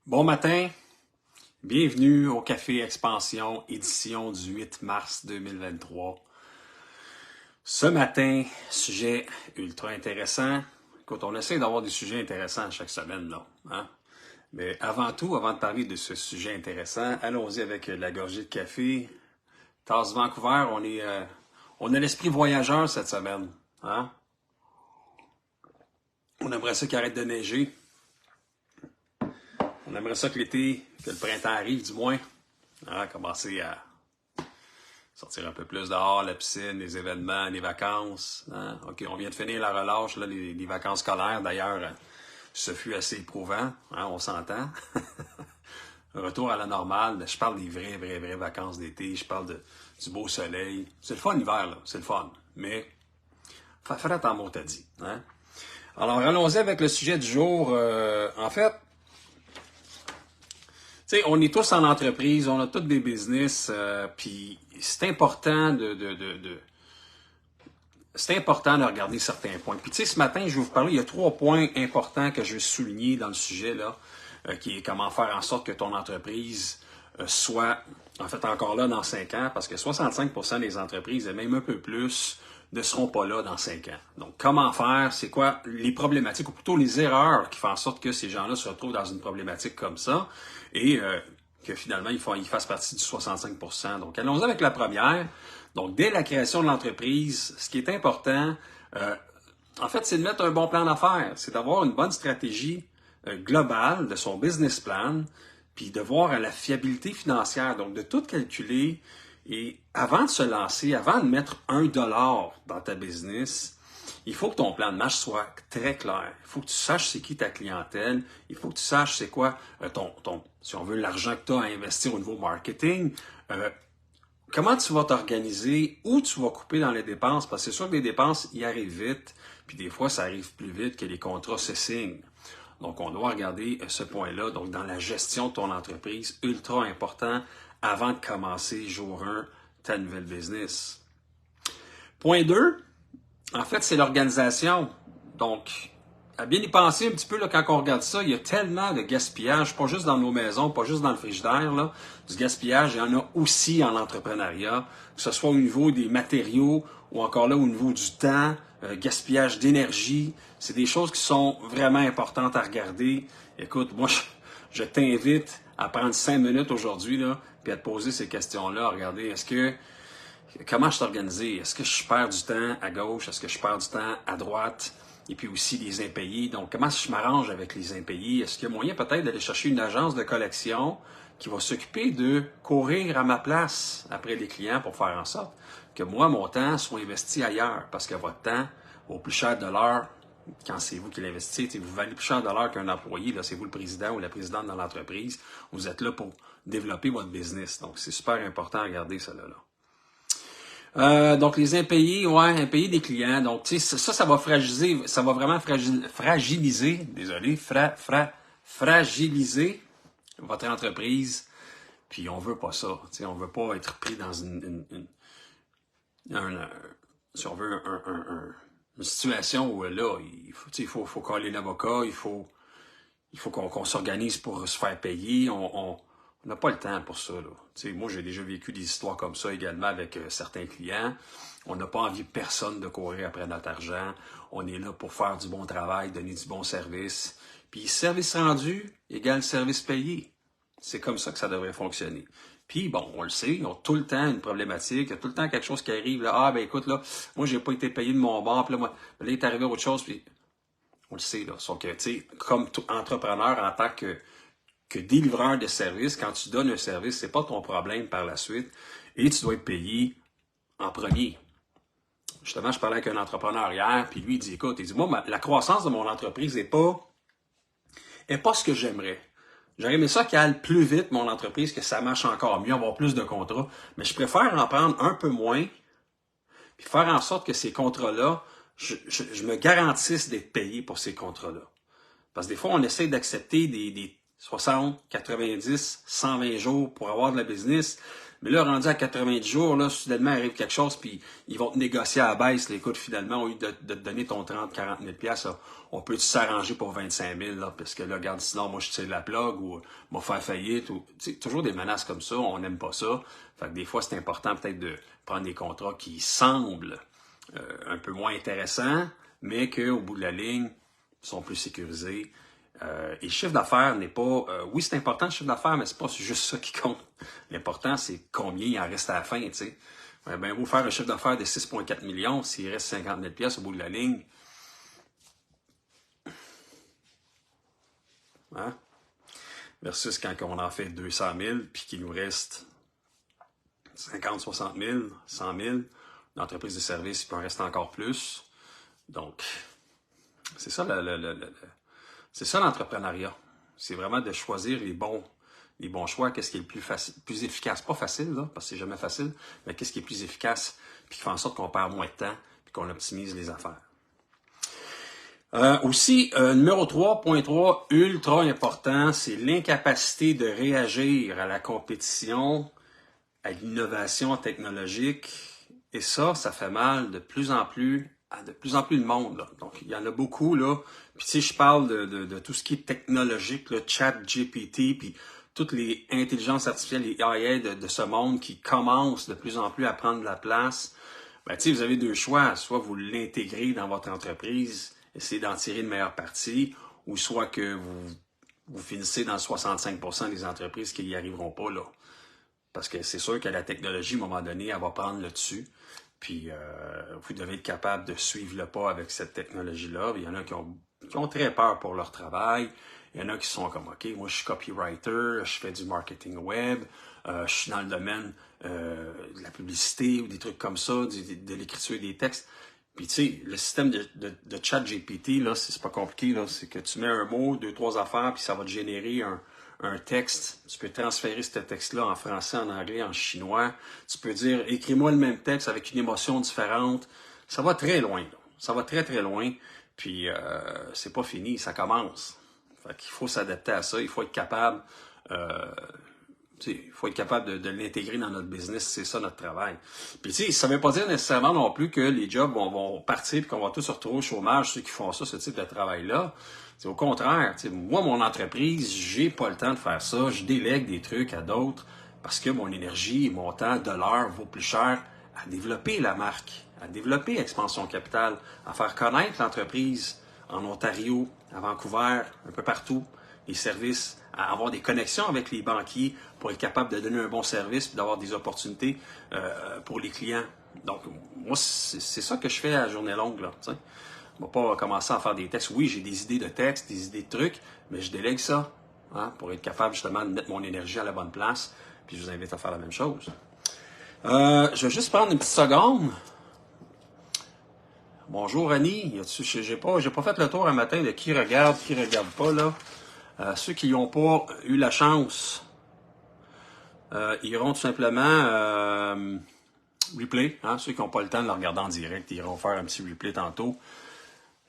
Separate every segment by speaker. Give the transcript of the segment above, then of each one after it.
Speaker 1: Bon matin, bienvenue au Café Expansion, édition du 8 mars 2023. Ce matin, sujet ultra intéressant. Écoute, on essaie d'avoir des sujets intéressants chaque semaine, là. Hein? Mais avant tout, avant de parler de ce sujet intéressant, allons-y avec la gorgée de café. Tasse Vancouver, on a l'esprit voyageur cette semaine. Hein? On aimerait ça qu'il arrête de neiger. On aimerait ça que l'été, que le printemps arrive du moins. Hein? Commencer à sortir un peu plus dehors, la piscine, les événements, les vacances. Hein? OK, on vient de finir la relâche, là, les vacances scolaires. D'ailleurs, ce fut assez éprouvant, hein, on s'entend. Retour à la normale. Je parle des vraies vacances d'été. Je parle du beau soleil. C'est le fun l'hiver, là. C'est le fun. Mais, fallait attendre mon t'as dit. Hein? Alors, allons-y avec le sujet du jour. En fait, tu sais, on est tous en entreprise, on a tous des business, puis c'est important c'est important de regarder certains points. Puis tu sais, ce matin, je vais vous parler, il y a 3 points importants que je vais souligner dans le sujet, là, qui est comment faire en sorte que ton entreprise soit, en fait, encore là dans 5 ans, parce que 65% des entreprises, et même un peu plus, ne seront pas là dans 5 ans. Donc, comment faire? C'est quoi les problématiques, ou plutôt les erreurs qui font en sorte que ces gens-là se retrouvent dans une problématique comme ça, et que finalement, ils fassent partie du 65%. Donc, allons-y avec la première. Donc, dès la création de l'entreprise, ce qui est important, en fait, c'est de mettre un bon plan d'affaires. C'est d'avoir une bonne stratégie globale de son business plan, puis de voir la fiabilité financière. Donc, de tout calculer. Et avant de se lancer, avant de mettre $1 dans ta business, il faut que ton plan de match soit très clair. Il faut que tu saches c'est qui ta clientèle. Il faut que tu saches c'est quoi si on veut, l'argent que tu as à investir au niveau marketing. Comment tu vas t'organiser, où tu vas couper dans les dépenses, parce que c'est sûr que les dépenses y arrivent vite, puis des fois, ça arrive plus vite que les contrats se signent. Donc, on doit regarder ce point-là. Donc, dans la gestion de ton entreprise, ultra important avant de commencer jour 1 ta nouvelle business. Point 2, en fait, c'est l'organisation. Donc, à bien y penser un petit peu là, quand on regarde ça, il y a tellement de gaspillage, pas juste dans nos maisons, pas juste dans le frigidaire, là, du gaspillage, il y en a aussi en entrepreneuriat, que ce soit au niveau des matériaux ou encore là au niveau du temps, gaspillage d'énergie. C'est des choses qui sont vraiment importantes à regarder. Écoute, moi, je t'invite à prendre 5 minutes aujourd'hui, là, puis à te poser ces questions-là, à regarder, comment je suis organisé? Est-ce que je perds du temps à gauche? Est-ce que je perds du temps à droite? Et puis aussi les impayés. Donc, comment je m'arrange avec les impayés? Est-ce qu'il y a moyen peut-être d'aller chercher une agence de collection qui va s'occuper de courir à ma place après les clients pour faire en sorte que moi, mon temps soit investi ailleurs? Parce que votre temps vaut plus cher de l'heure quand c'est vous qui l'investissez. Vous valez plus cher de l'heure qu'un employé. Là, c'est vous le président ou la présidente dans l'entreprise. Vous êtes là pour développer votre business. Donc, c'est super important à regarder cela là. Donc les impayés, impayés des clients. Donc tu sais ça va fragiliser, ça va vraiment fragiliser, désolé, fragiliser votre entreprise. Puis on veut pas ça. Tu sais, on veut pas être pris dans si on veut une situation où là, il faut coller l'avocat, il faut qu'on s'organise pour se faire payer. On n'a pas le temps pour ça. Là. Moi, j'ai déjà vécu des histoires comme ça également avec certains clients. On n'a pas envie personne de courir après notre argent. On est là pour faire du bon travail, donner du bon service. Puis service rendu égale service payé. C'est comme ça que ça devrait fonctionner. Puis bon, on le sait, ils ont tout le temps une problématique, il y a tout le temps quelque chose qui arrive. Là, ah ben écoute, là, moi j'ai pas été payé de mon bord, puis là, là, il est arrivé autre chose, puis on le sait, là. Sauf que, tu sais, comme entrepreneur, en tant que délivreur de service, quand tu donnes un service, c'est pas ton problème par la suite. Et tu dois être payé en premier. Justement, je parlais avec un entrepreneur hier, puis lui, il dit, écoute, il dit, moi, la croissance de mon entreprise n'est pas ce que j'aimerais. J'aurais aimé ça qu'elle aille plus vite, mon entreprise, que ça marche encore mieux, avoir plus de contrats. Mais je préfère en prendre un peu moins, puis faire en sorte que ces contrats-là, je me garantisse d'être payé pour ces contrats-là. Parce que des fois, on essaie d'accepter 60, 90, 120 jours pour avoir de la business. Mais là, rendu à 90 jours, là, soudainement arrive quelque chose, puis ils vont te négocier à la baisse. Là, écoute, finalement, au lieu de te donner ton 30, 40 000 $, on peut s'arranger pour 25 000, là, parce que là, regarde, sinon, moi, je tire la plug ou m'a faire faillite. Ou, toujours des menaces comme ça, on n'aime pas ça. Fait que des fois, c'est important peut-être de prendre des contrats qui semblent un peu moins intéressants, mais qu'au bout de la ligne, sont plus sécurisés. Et le chiffre d'affaires n'est pas... oui, c'est important le chiffre d'affaires, mais c'est pas juste ça qui compte. L'important, c'est combien il en reste à la fin, tu sais. Ben, vous faire un chiffre d'affaires de 6,4 millions, s'il reste 50 000 $ au bout de la ligne, hein? Versus quand on en fait 200 000, puis qu'il nous reste 50, 60 000, 100 000, l'entreprise de service, il peut en rester encore plus. Donc, c'est ça c'est ça l'entrepreneuriat. C'est vraiment de choisir les bons choix, qu'est-ce qui est le plus efficace. Pas facile, là, parce que c'est jamais facile, mais qu'est-ce qui est plus efficace, puis qui fait en sorte qu'on perd moins de temps, puis qu'on optimise les affaires. Aussi, numéro 3, point 3, ultra important, c'est l'incapacité de réagir à la compétition, à l'innovation technologique. Et ça fait mal de plus en plus de monde, là. Donc, il y en a beaucoup, là. Puis, tu sais, je parle de tout ce qui est technologique, le ChatGPT, puis toutes les intelligences artificielles, les AI de ce monde qui commencent de plus en plus à prendre de la place. Ben, tu sais, vous avez deux choix. Soit vous l'intégrez dans votre entreprise, essayez d'en tirer une meilleure partie, ou soit que vous finissez dans 65% des entreprises qui n'y arriveront pas, là. Parce que c'est sûr que la technologie, à un moment donné, elle va prendre le dessus. Puis, vous devez être capable de suivre le pas avec cette technologie-là. Il y en a qui ont très peur pour leur travail. Il y en a qui sont comme, OK, moi, je suis copywriter, je fais du marketing web, je suis dans le domaine de la publicité ou des trucs comme ça, de l'écriture des textes. Puis, tu sais, le système de ChatGPT, là, c'est pas compliqué, là. C'est que tu mets un mot, 2, 3 affaires, puis ça va te générer un texte. Tu peux transférer ce texte-là en français, en anglais, en chinois. Tu peux dire, écris-moi le même texte avec une émotion différente. Ça va très loin, là. Ça va très, très loin. Puis, c'est pas fini, ça commence. Fait qu'il faut s'adapter à ça. Il faut être capable, il faut être capable de l'intégrer dans notre business. C'est ça, notre travail. Puis, tu sais, ça veut pas dire nécessairement non plus que les jobs vont partir et qu'on va tous se retrouver au chômage, ceux qui font ça, ce type de travail-là. C'est au contraire, moi, mon entreprise, j'ai pas le temps de faire ça. Je délègue des trucs à d'autres parce que mon énergie et mon temps de l'heure vaut plus cher à développer la marque, à développer Expansion Capital, à faire connaître l'entreprise en Ontario, à Vancouver, un peu partout, les services, à avoir des connexions avec les banquiers pour être capable de donner un bon service et d'avoir des opportunités pour les clients. Donc, moi, c'est ça que je fais à la journée longue, là, tu sais. Je ne vais pas commencer à faire des textes. Oui, j'ai des idées de textes, des idées de trucs, mais je délègue ça, hein, pour être capable justement de mettre mon énergie à la bonne place. Puis je vous invite à faire la même chose. Je vais juste prendre une petite seconde. Bonjour Annie. J'ai pas fait le tour un matin de qui regarde pas, là. Ceux qui n'ont pas eu la chance iront tout simplement replay. Hein, ceux qui n'ont pas le temps de le regarder en direct, ils iront faire un petit replay tantôt.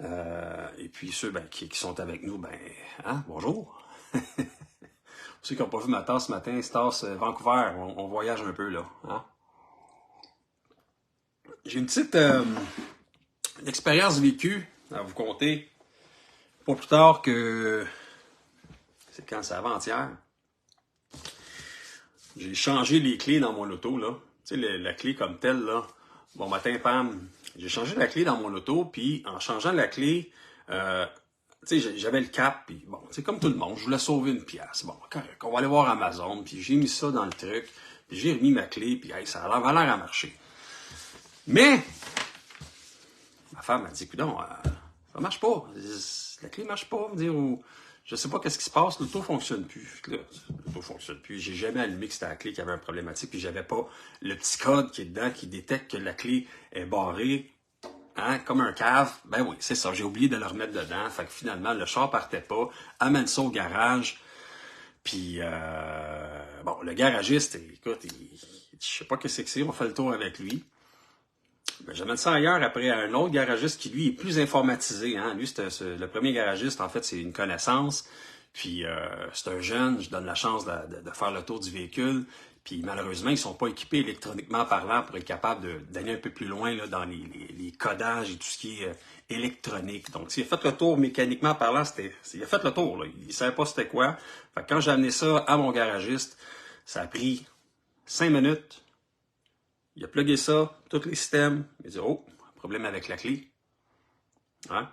Speaker 1: Et puis ceux qui sont avec nous, bonjour. Ceux qui n'ont pas vu ma tasse ce matin, c'est tasse Vancouver, on voyage un peu là. Hein? J'ai une petite expérience vécue à vous conter. Pas plus tard que... C'est quand? C'est avant-hier. J'ai changé les clés dans mon auto, là. Tu sais, la clé comme telle, là. Bon matin, pam. J'ai changé la clé dans mon auto, puis en changeant la clé, tu sais, j'avais le cap, puis bon, c'est comme tout le monde, je voulais sauver une pièce. Bon, correct, on va aller voir Amazon, puis j'ai mis ça dans le truc, puis j'ai remis ma clé, puis hey, ça a l'air à marcher. Mais, ma femme m'a dit, coudonc, ça marche pas, la clé marche pas, ou je sais pas qu'est-ce qui se passe, l'auto fonctionne plus. L'auto fonctionne plus, j'ai jamais allumé que c'était la clé qui avait un problématique, puis j'avais pas le petit code qui est dedans, qui détecte que la clé est barrée. Hein, comme un cave, ben oui, c'est ça, j'ai oublié de le remettre dedans, fait que finalement, le char partait pas, amène ça au garage, puis bon, le garagiste, écoute, je sais pas qu'est-ce que c'est, on fait le tour avec lui, ben, j'amène ça ailleurs après un autre garagiste qui, lui, est plus informatisé, hein, lui, le premier garagiste, en fait, c'est une connaissance, Puis c'est un jeune, je donne la chance de faire le tour du véhicule. Puis malheureusement, ils ne sont pas équipés électroniquement parlant pour être capables d'aller un peu plus loin là, dans les codages et tout ce qui est électronique. Donc, s'il a fait le tour mécaniquement parlant, il a fait le tour. Là. Il ne savait pas c'était quoi. Fait que quand j'ai amené ça à mon garagiste, ça a pris 5 minutes. Il a plugué ça, tous les systèmes. Il a dit « Oh, problème avec la clé. » Hein?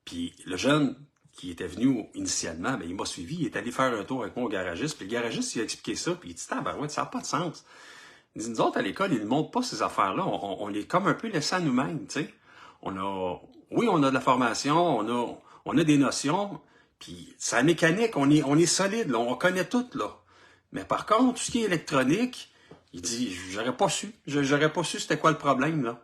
Speaker 1: Puis le jeune qui était venu initialement, ben, il m'a suivi, il est allé faire un tour avec mon garagiste, puis le garagiste, il a expliqué ça, puis il dit « Tabarouette, ça n'a pas de sens. » Il dit « Nous autres, à l'école, ils ne montrent pas ces affaires-là. On est comme un peu laissés à nous-mêmes, tu sais. Oui, on a de la formation, on a des notions, puis c'est la mécanique, on est solide, là, on connaît tout, là. Mais par contre, tout ce qui est électronique, il dit « J'aurais pas su. J'aurais pas su c'était quoi le problème, là. »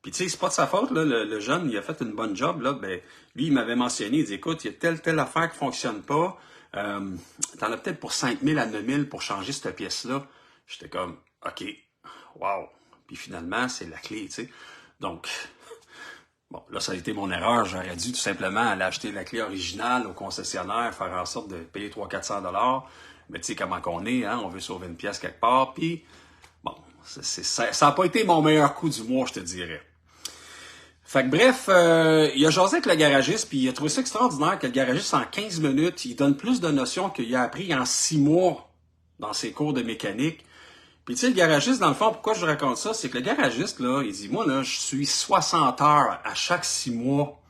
Speaker 1: Puis tu sais, c'est pas de sa faute, là, le jeune, il a fait une bonne job, là, ben, lui, il m'avait mentionné, il dit, écoute, il y a telle affaire qui fonctionne pas, t'en as peut-être pour 5 000 à 9 000 pour changer cette pièce-là. J'étais comme, OK, wow. Puis finalement, c'est la clé, tu sais. Donc, bon, là, ça a été mon erreur, j'aurais dû tout simplement aller acheter la clé originale au concessionnaire, faire en sorte de payer 300-400 $. Mais tu sais comment qu'on est, hein, on veut sauver une pièce quelque part, puis bon, ça n'a pas été mon meilleur coup du mois, je te dirais. Fait que bref, il a jasé avec le garagiste, puis il a trouvé ça extraordinaire que le garagiste, en 15 minutes, il donne plus de notions qu'il a appris en 6 mois dans ses cours de mécanique. Puis tu sais, le garagiste, dans le fond, pourquoi je raconte ça, c'est que le garagiste, là, il dit, moi, là, je suis 60 heures à chaque 6 mois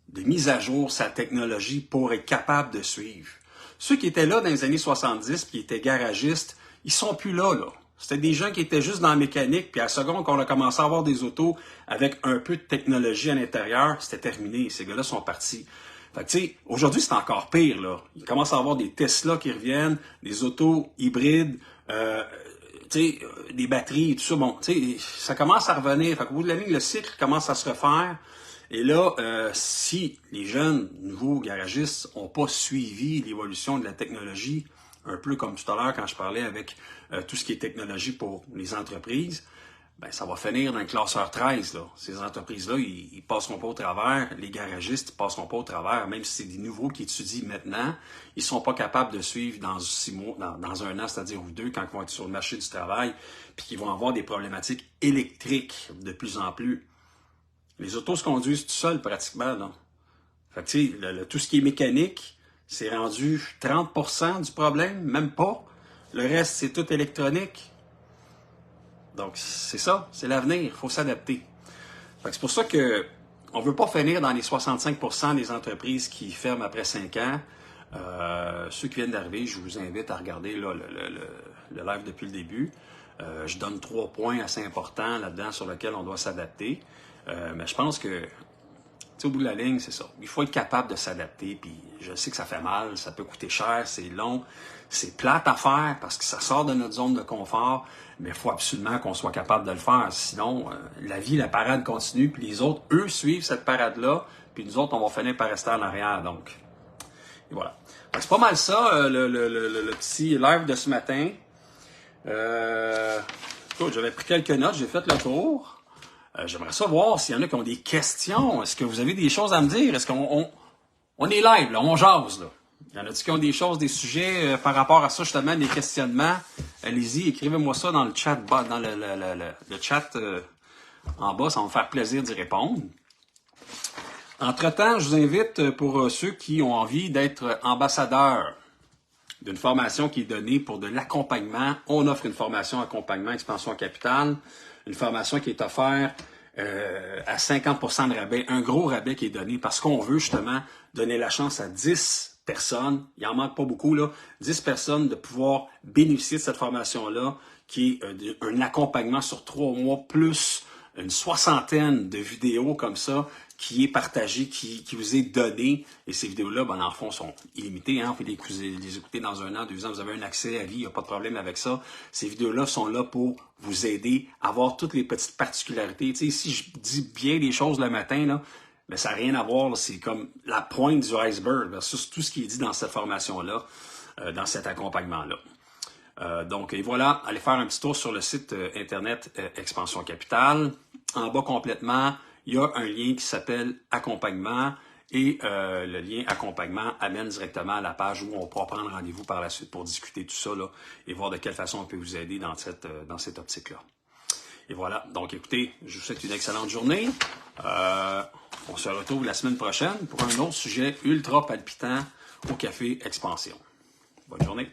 Speaker 1: de mise à jour sa technologie pour être capable de suivre. Ceux qui étaient là dans les années 70, qui étaient garagistes, ils sont plus là, là. C'était des gens qui étaient juste dans la mécanique, puis à la seconde qu'on a commencé à avoir des autos avec un peu de technologie à l'intérieur, c'était terminé. Ces gars-là sont partis. Fait que tu sais, aujourd'hui, c'est encore pire, là. Il commence à avoir des Tesla qui reviennent, des autos hybrides, des batteries et tout ça. Bon, tu sais, ça commence à revenir. Fait qu'au bout de la ligne, le cycle commence à se refaire. Et là, si les jeunes nouveaux garagistes n'ont pas suivi l'évolution de la technologie, un peu comme tout à l'heure quand je parlais avec tout ce qui est technologie pour les entreprises, ben ça va finir dans le classeur 13. Là. Ces entreprises-là, ils passeront pas au travers. Les garagistes, ils passeront pas au travers. Même si c'est des nouveaux qui étudient maintenant, ils sont pas capables de suivre dans 6 mois, dans un an, c'est-à-dire ou deux, quand ils vont être sur le marché du travail, puis qu'ils vont avoir des problématiques électriques de plus en plus. Les autos se conduisent tout seuls pratiquement. Là. Fait que, tu sais, tout ce qui est mécanique, c'est rendu 30% du problème, même pas. Le reste, c'est tout électronique. Donc, c'est ça, c'est l'avenir, il faut s'adapter. Fait que c'est pour ça que on veut pas finir dans les 65% des entreprises qui ferment après 5 ans. Ceux qui viennent d'arriver, je vous invite à regarder là, le live depuis le début. Je donne 3 points assez importants là-dedans sur lesquels on doit s'adapter. Mais je pense que, tu sais, au bout de la ligne, c'est ça. Il faut être capable de s'adapter, puis je sais que ça fait mal, ça peut coûter cher, c'est long, c'est plate à faire parce que ça sort de notre zone de confort, mais il faut absolument qu'on soit capable de le faire. Sinon, la vie, la parade continue, puis les autres, eux, suivent cette parade-là, puis nous autres, on va finir par rester en arrière, donc. Et voilà. Donc, c'est pas mal ça, le petit live de ce matin. Écoute, j'avais pris quelques notes, j'ai fait le tour. J'aimerais savoir s'il y en a qui ont des questions. Est-ce que vous avez des choses à me dire? Est-ce qu'on est live, là, on jase, là? Il y en a qui ont des choses, des sujets par rapport à ça, justement, des questionnements? Allez-y, écrivez-moi ça dans le chat, dans le chat en bas, ça va me faire plaisir d'y répondre. Entre-temps, je vous invite, pour ceux qui ont envie d'être ambassadeurs d'une formation qui est donnée pour de l'accompagnement, on offre une formation accompagnement, expansion capitale, une formation qui est offerte à 50% de rabais, un gros rabais qui est donné parce qu'on veut justement donner la chance à 10 personnes, il en manque pas beaucoup, là, 10 personnes de pouvoir bénéficier de cette formation-là, qui est un accompagnement sur 3 mois, plus une 60aine de vidéos comme ça, qui est partagé, qui vous est donné. Et ces vidéos-là, ben, dans le fond, sont illimitées. Hein? Vous pouvez les écouter dans 1 an, 2 ans. Vous avez un accès à vie, il n'y a pas de problème avec ça. Ces vidéos-là sont là pour vous aider à voir toutes les petites particularités. Tu sais, si je dis bien les choses le matin, là, mais ça n'a rien à voir. C'est comme la pointe du iceberg versus tout ce qui est dit dans cette formation-là, dans cet accompagnement-là. Donc, et voilà, allez faire un petit tour sur le site Internet Expansion Capitale. En bas complètement, il y a un lien qui s'appelle Accompagnement Et le lien accompagnement amène directement à la page où on pourra prendre rendez-vous par la suite pour discuter tout ça là, et voir de quelle façon on peut vous aider dans cette optique-là. Et voilà, donc écoutez, je vous souhaite une excellente journée. On se retrouve la semaine prochaine pour un autre sujet ultra palpitant au Café Expansion. Bonne journée.